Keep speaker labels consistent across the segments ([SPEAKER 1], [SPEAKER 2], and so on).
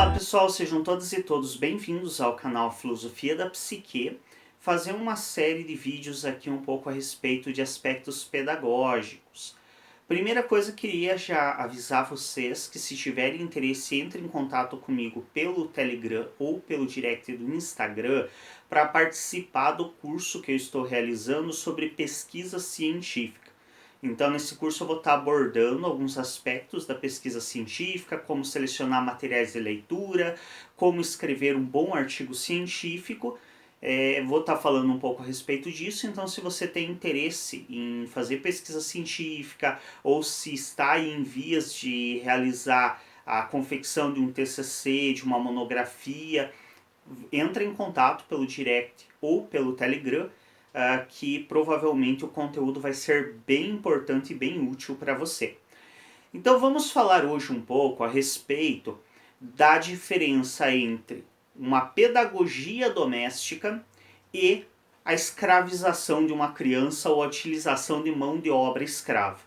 [SPEAKER 1] Olá pessoal, sejam todas e todos bem-vindos ao canal Filosofia da Psique. Fazer uma série de vídeos aqui um pouco a respeito de aspectos pedagógicos. Primeira coisa, queria já avisar vocês que se tiverem interesse, entrem em contato comigo pelo Telegram ou pelo direct do Instagram para participar do curso que eu estou realizando sobre pesquisa científica. Então, nesse curso eu vou estar abordando alguns aspectos da pesquisa científica, como selecionar materiais de leitura, como escrever um bom artigo científico. Vou estar falando um pouco a respeito disso, então se você tem interesse em fazer pesquisa científica ou se está em vias de realizar a confecção de um TCC, de uma monografia, entre em contato pelo direct ou pelo Telegram, que provavelmente o conteúdo vai ser bem importante e bem útil para você. Então vamos falar hoje um pouco a respeito da diferença entre uma pedagogia doméstica e a escravização de uma criança ou a utilização de mão de obra escrava.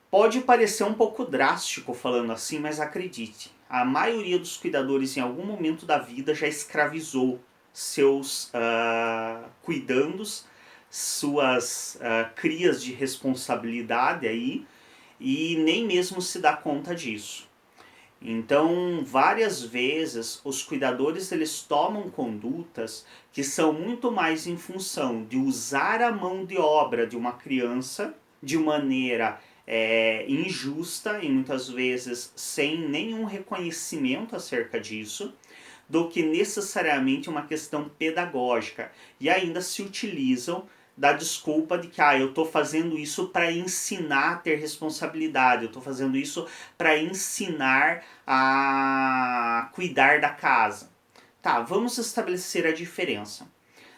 [SPEAKER 1] Pode parecer um pouco drástico falando assim, mas acredite, a maioria dos cuidadores em algum momento da vida já escravizou seus cuidandos, suas crias de responsabilidade aí, e nem mesmo se dá conta disso. Então, várias vezes, os cuidadores eles tomam condutas que são muito mais em função de usar a mão de obra de uma criança de maneira injusta e muitas vezes sem nenhum reconhecimento acerca disso, do que necessariamente uma questão pedagógica. E ainda se utilizam da desculpa de que eu estou fazendo isso para ensinar a ter responsabilidade, eu estou fazendo isso para ensinar a cuidar da casa. Tá, vamos estabelecer a diferença.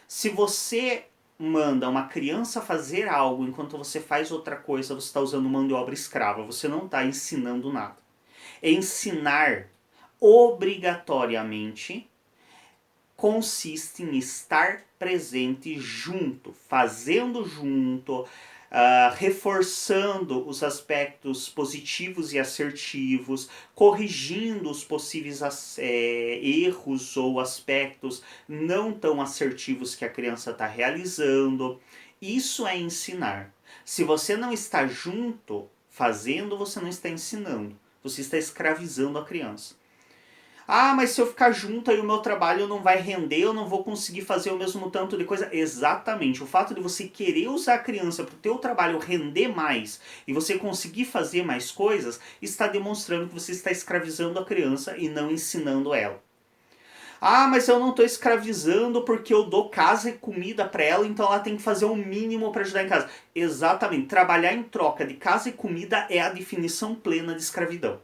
[SPEAKER 1] Se você manda uma criança fazer algo enquanto você faz outra coisa, você está usando mão de obra escrava, você não está ensinando nada. Ensinar obrigatoriamente consiste em estar presente junto, fazendo junto, reforçando os aspectos positivos e assertivos, corrigindo os possíveis erros ou aspectos não tão assertivos que a criança está realizando. Isso é ensinar. Se você não está junto fazendo, você não está ensinando. Você está escravizando a criança. Mas se eu ficar junto aí o meu trabalho não vai render, eu não vou conseguir fazer o mesmo tanto de coisa. Exatamente, o fato de você querer usar a criança para o teu trabalho render mais e você conseguir fazer mais coisas, está demonstrando que você está escravizando a criança e não ensinando ela. Mas eu não estou escravizando porque eu dou casa e comida para ela, então ela tem que fazer o mínimo para ajudar em casa. Exatamente, trabalhar em troca de casa e comida é a definição plena de escravidão.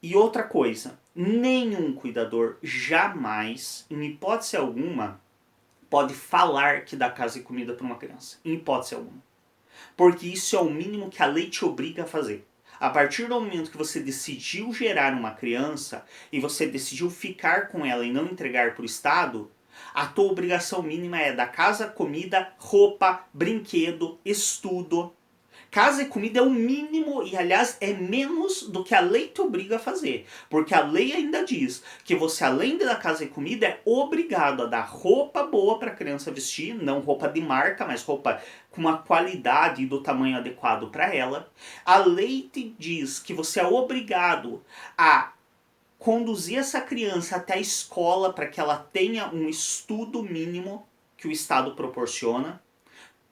[SPEAKER 1] E outra coisa, nenhum cuidador jamais, em hipótese alguma, pode falar que dá casa e comida para uma criança. Em hipótese alguma. Porque isso é o mínimo que a lei te obriga a fazer. A partir do momento que você decidiu gerar uma criança e você decidiu ficar com ela e não entregar para o Estado, a tua obrigação mínima é dar casa, comida, roupa, brinquedo, estudo. Casa e comida é o mínimo e, aliás, é menos do que a lei te obriga a fazer. Porque a lei ainda diz que você, além da casa e comida, é obrigado a dar roupa boa para a criança vestir, não roupa de marca, mas roupa com uma qualidade e do tamanho adequado para ela. A lei te diz que você é obrigado a conduzir essa criança até a escola para que ela tenha um estudo mínimo que o Estado proporciona.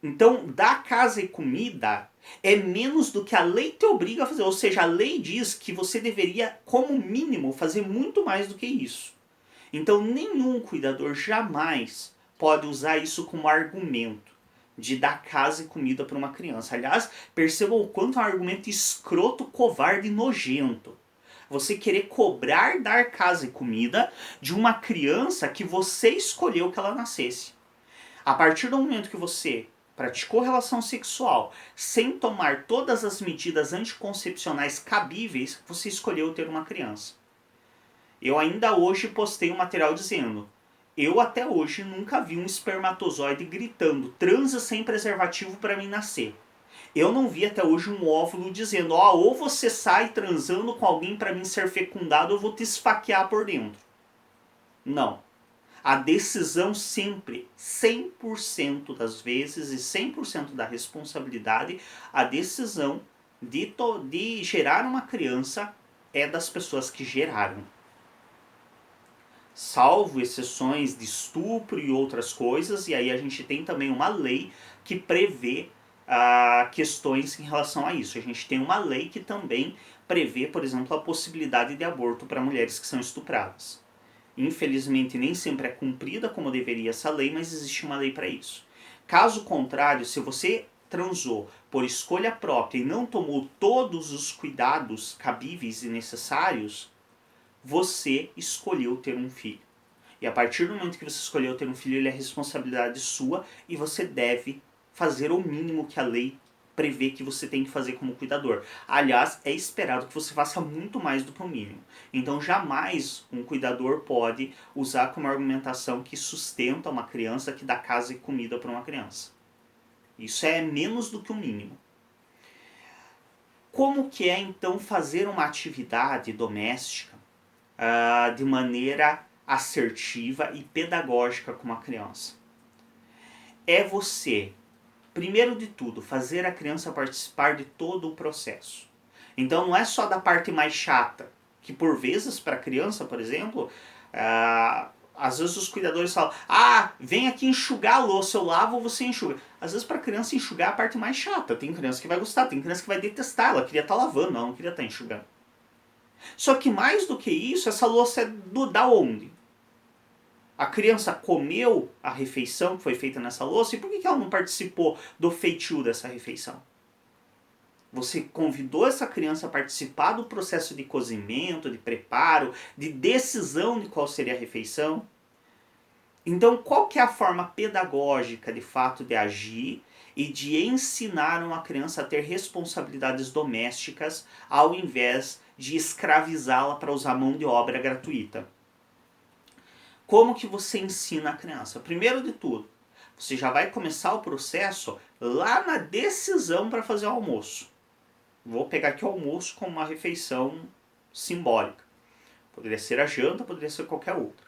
[SPEAKER 1] Então, dar casa e comida é menos do que a lei te obriga a fazer. Ou seja, a lei diz que você deveria, como mínimo, fazer muito mais do que isso. Então, nenhum cuidador jamais pode usar isso como argumento de dar casa e comida para uma criança. Aliás, percebam o quanto é um argumento escroto, covarde e nojento. Você querer cobrar dar casa e comida de uma criança que você escolheu que ela nascesse. A partir do momento que você praticou relação sexual sem tomar todas as medidas anticoncepcionais cabíveis, você escolheu ter uma criança. Eu ainda hoje postei um material dizendo: eu até hoje nunca vi um espermatozoide gritando transa sem preservativo para mim nascer. Eu não vi até hoje um óvulo dizendo, ó, ou você sai transando com alguém para mim ser fecundado, ou eu vou te esfaquear por dentro. Não. A decisão sempre, 100% das vezes e 100% da responsabilidade, a decisão de gerar uma criança é das pessoas que geraram. Salvo exceções de estupro e outras coisas, e aí a gente tem também uma lei que prevê questões em relação a isso. A gente tem uma lei que também prevê, por exemplo, a possibilidade de aborto para mulheres que são estupradas. Infelizmente nem sempre é cumprida como deveria essa lei, mas existe uma lei para isso. Caso contrário, se você transou por escolha própria e não tomou todos os cuidados cabíveis e necessários, você escolheu ter um filho. E a partir do momento que você escolheu ter um filho, ele é responsabilidade sua e você deve fazer o mínimo que a lei prevê que você tem que fazer como cuidador. Aliás, é esperado que você faça muito mais do que o mínimo. Então jamais um cuidador pode usar como argumentação que sustenta uma criança, que dá casa e comida para uma criança. Isso é menos do que o mínimo. Como que é então fazer uma atividade doméstica de maneira assertiva e pedagógica com uma criança? É você, primeiro de tudo, fazer a criança participar de todo o processo. Então não é só da parte mais chata, que por vezes para a criança, por exemplo, às vezes os cuidadores falam, vem aqui enxugar a louça, eu lavo ou você enxuga. Às vezes para a criança enxugar é a parte mais chata. Tem criança que vai gostar, tem criança que vai detestar, ela queria estar lavando, não queria estar enxugando. Só que mais do que isso, essa louça é da onde? A criança comeu a refeição que foi feita nessa louça, e por que ela não participou do feitio dessa refeição? Você convidou essa criança a participar do processo de cozimento, de preparo, de decisão de qual seria a refeição. Então, qual que é a forma pedagógica, de fato, de agir e de ensinar uma criança a ter responsabilidades domésticas, ao invés de escravizá-la para usar mão de obra gratuita? Como que você ensina a criança? Primeiro de tudo, você já vai começar o processo lá na decisão para fazer o almoço. Vou pegar aqui o almoço como uma refeição simbólica. Poderia ser a janta, poderia ser qualquer outra.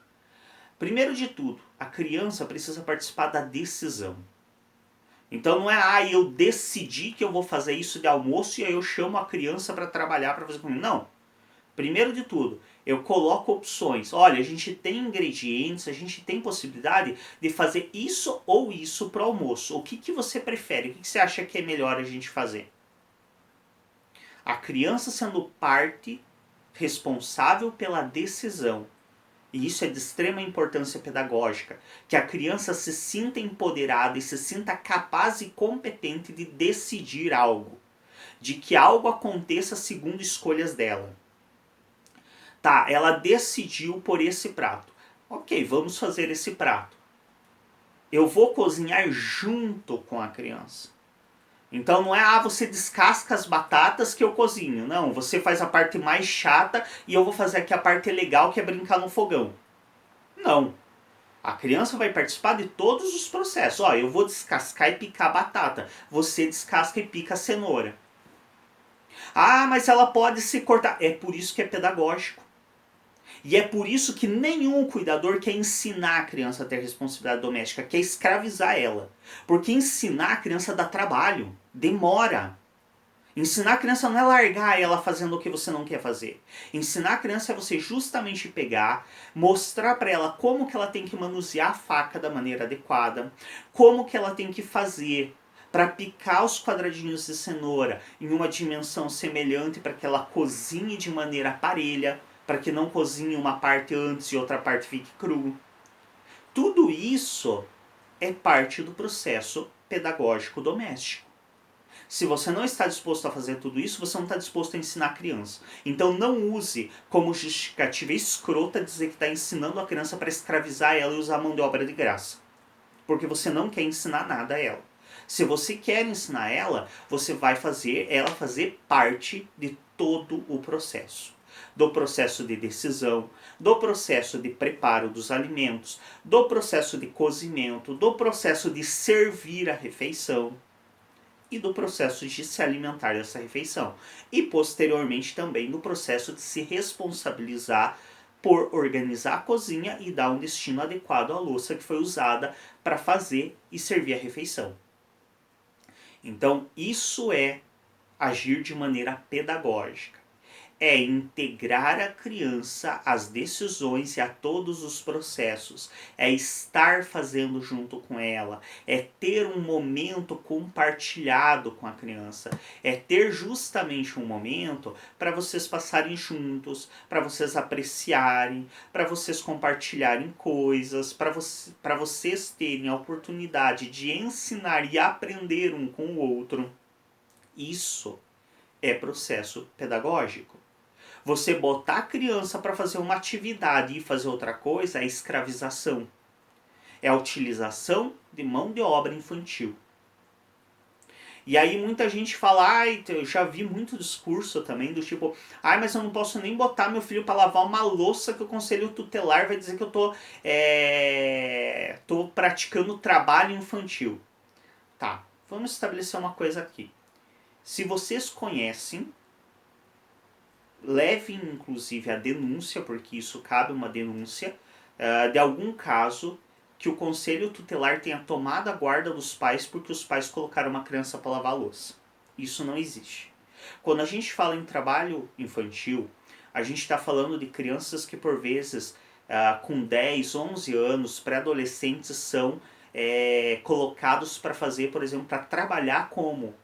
[SPEAKER 1] Primeiro de tudo, a criança precisa participar da decisão. Então não é, eu decidi que eu vou fazer isso de almoço e aí eu chamo a criança para trabalhar, para fazer comigo. Não. Primeiro de tudo, eu coloco opções. Olha, a gente tem ingredientes, a gente tem possibilidade de fazer isso ou isso para o almoço. O que você prefere? O que você acha que é melhor a gente fazer? A criança sendo parte responsável pela decisão. E isso é de extrema importância pedagógica. Que a criança se sinta empoderada e se sinta capaz e competente de decidir algo. De que algo aconteça segundo escolhas dela. Tá, ela decidiu por esse prato. Ok, vamos fazer esse prato. Eu vou cozinhar junto com a criança. Então não é, você descasca as batatas que eu cozinho. Não, você faz a parte mais chata e eu vou fazer aqui a parte legal, que é brincar no fogão. Não. A criança vai participar de todos os processos. Eu vou descascar e picar a batata. Você descasca e pica a cenoura. Mas ela pode se cortar. É por isso que é pedagógico. E é por isso que nenhum cuidador quer ensinar a criança a ter responsabilidade doméstica, quer escravizar ela. Porque ensinar a criança dá trabalho, demora. Ensinar a criança não é largar ela fazendo o que você não quer fazer. Ensinar a criança é você justamente pegar, mostrar para ela como que ela tem que manusear a faca da maneira adequada, como que ela tem que fazer para picar os quadradinhos de cenoura em uma dimensão semelhante para que ela cozinhe de maneira parelha, para que não cozinhe uma parte antes e outra parte fique cru. Tudo isso é parte do processo pedagógico doméstico. Se você não está disposto a fazer tudo isso, você não está disposto a ensinar a criança. Então não use como justificativa escrota dizer que está ensinando a criança para escravizar ela e usar a mão de obra de graça. Porque você não quer ensinar nada a ela. Se você quer ensinar ela, você vai fazer ela fazer parte de todo o processo. Do processo de decisão, do processo de preparo dos alimentos, do processo de cozimento, do processo de servir a refeição. e do processo de se alimentar dessa refeição. E posteriormente também no processo de se responsabilizar por organizar a cozinha e dar um destino adequado à louça que foi usada para fazer e servir a refeição. Então, isso é agir de maneira pedagógica. É integrar a criança às decisões e a todos os processos. É estar fazendo junto com ela. É ter um momento compartilhado com a criança. É ter justamente um momento para vocês passarem juntos, para vocês apreciarem, para vocês compartilharem coisas, para vocês terem a oportunidade de ensinar e aprender um com o outro. Isso é processo pedagógico. Você botar a criança para fazer uma atividade e fazer outra coisa é escravização. É a utilização de mão de obra infantil. E aí muita gente fala, ai, eu já vi muito discurso também do tipo, ai, mas eu não posso nem botar meu filho para lavar uma louça que o conselho tutelar vai dizer que eu tô praticando trabalho infantil. Tá, vamos estabelecer uma coisa aqui. Se vocês conhecem, levem inclusive a denúncia, porque isso cabe uma denúncia, de algum caso que o conselho tutelar tenha tomado a guarda dos pais porque os pais colocaram uma criança para lavar a louça. Isso não existe. Quando a gente fala em trabalho infantil, a gente está falando de crianças que por vezes com 10, 11 anos, pré-adolescentes, são colocados para fazer, por exemplo, para trabalhar como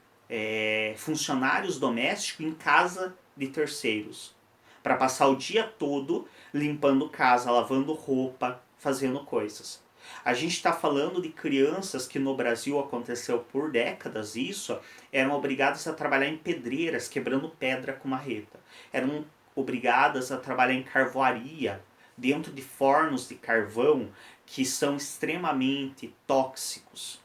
[SPEAKER 1] funcionários domésticos em casa de terceiros, para passar o dia todo limpando casa, lavando roupa, fazendo coisas. A gente está falando de crianças que no Brasil aconteceu por décadas isso, eram obrigadas a trabalhar em pedreiras, quebrando pedra com marreta. Eram obrigadas a trabalhar em carvoaria, dentro de fornos de carvão que são extremamente tóxicos.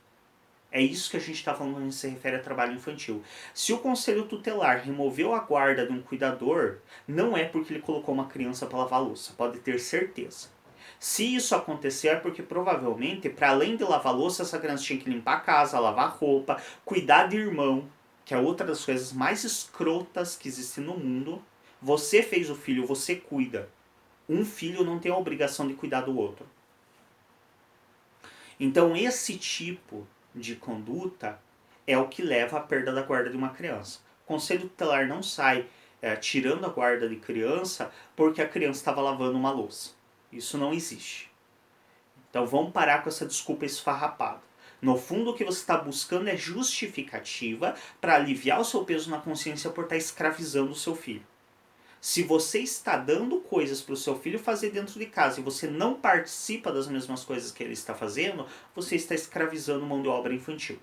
[SPEAKER 1] É isso que a gente está falando quando a gente se refere a trabalho infantil. Se o conselho tutelar removeu a guarda de um cuidador, não é porque ele colocou uma criança para lavar a louça, pode ter certeza. Se isso acontecer é porque provavelmente, para além de lavar a louça, essa criança tinha que limpar a casa, lavar roupa, cuidar de irmão, que é outra das coisas mais escrotas que existem no mundo. Você fez o filho, você cuida. Um filho não tem a obrigação de cuidar do outro. Então esse tipo de conduta é o que leva à perda da guarda de uma criança. O conselho tutelar não sai tirando a guarda de criança porque a criança estava lavando uma louça. Isso não existe. Então vamos parar com essa desculpa esfarrapada. No fundo, o que você está buscando é justificativa para aliviar o seu peso na consciência por estar escravizando o seu filho. Se você está dando coisas para o seu filho fazer dentro de casa e você não participa das mesmas coisas que ele está fazendo, você está escravizando mão de obra infantil.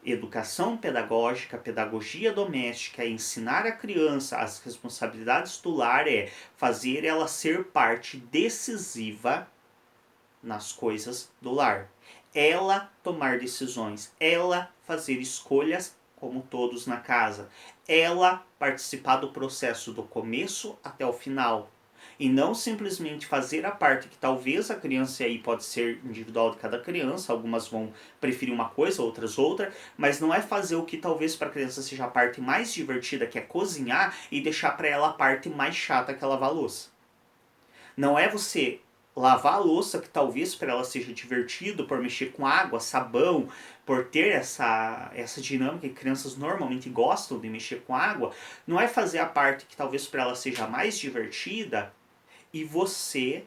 [SPEAKER 1] Educação pedagógica, pedagogia doméstica, ensinar a criança as responsabilidades do lar é fazer ela ser parte decisiva nas coisas do lar. Ela tomar decisões, ela fazer escolhas como todos na casa. Ela participar do processo do começo até o final. E não simplesmente fazer a parte que talvez a criança, aí pode ser individual de cada criança, algumas vão preferir uma coisa, outras outra, mas não é fazer o que talvez para a criança seja a parte mais divertida, que é cozinhar, e deixar para ela a parte mais chata, que é lavar a louça. Não é você lavar a louça, que talvez para ela seja divertido, por mexer com água, sabão, por ter essa dinâmica que crianças normalmente gostam de mexer com água, não é fazer a parte que talvez para ela seja mais divertida e você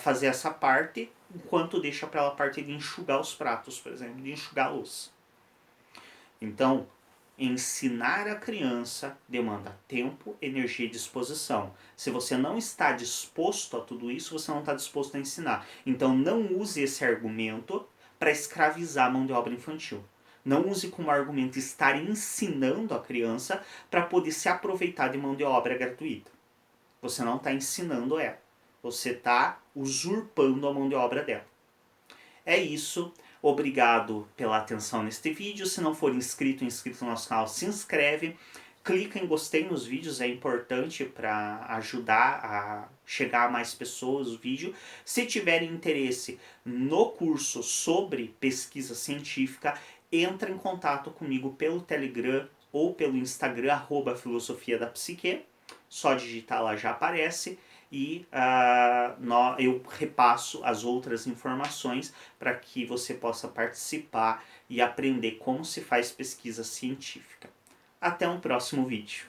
[SPEAKER 1] fazer essa parte enquanto deixa para ela a parte de enxugar os pratos, por exemplo, de enxugar a louça. Então, ensinar a criança demanda tempo, energia e disposição. Se você não está disposto a tudo isso, você não está disposto a ensinar. Então não use esse argumento para escravizar a mão de obra infantil. Não use como argumento estar ensinando a criança para poder se aproveitar de mão de obra gratuita. Você não está ensinando ela. Você está usurpando a mão de obra dela. É isso. Obrigado pela atenção neste vídeo. Se não for inscrito no nosso canal, se inscreve. Clica em gostei nos vídeos, é importante para ajudar a chegar a mais pessoas o vídeo. Se tiverem interesse no curso sobre pesquisa científica, entra em contato comigo pelo Telegram ou pelo Instagram, @filosofia da psique. Só digitar lá já aparece e eu repasso as outras informações para que você possa participar e aprender como se faz pesquisa científica. Até um próximo vídeo.